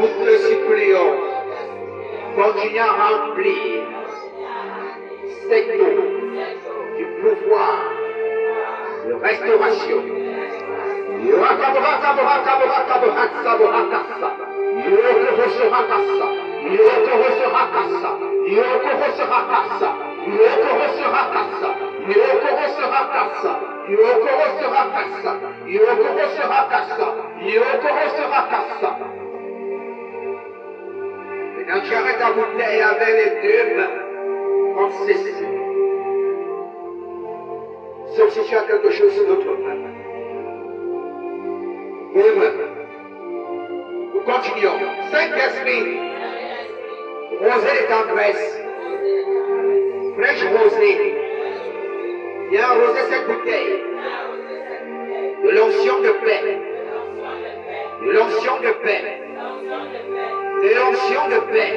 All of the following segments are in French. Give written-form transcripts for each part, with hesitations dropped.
Nous te supplions, continue à remplir cette eau du pouvoir de restauration. Maintenant tu arrêtes ta bouteille avec les deux mains, comme ceci. Sauf si tu as quelque chose sur l'autre main. Deux mains. Nous continuons. Saint-Esprit, rosée de tendresse, fraîche rosée, viens arroser cette bouteille de l'onction de paix, de l'onction de paix, de l'onction de paix,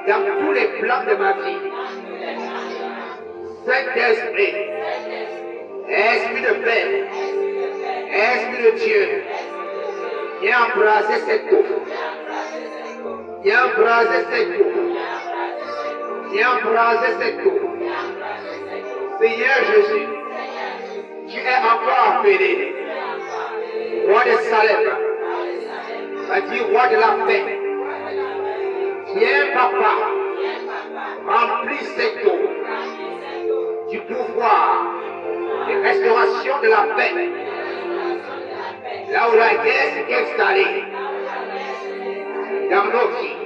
dans tous les plans de ma vie. Saint-Esprit, Esprit de paix, Esprit de Dieu, viens embraser cette eau. Viens embraser cette eau. Viens embraser cette eau. Seigneur Jésus, tu es encore appelé roi de Salem, c'est-à-dire roi de la paix. Viens, papa, remplis cette eau du pouvoir de restauration de la paix. Là où la guerre s'est installée dans nos vies.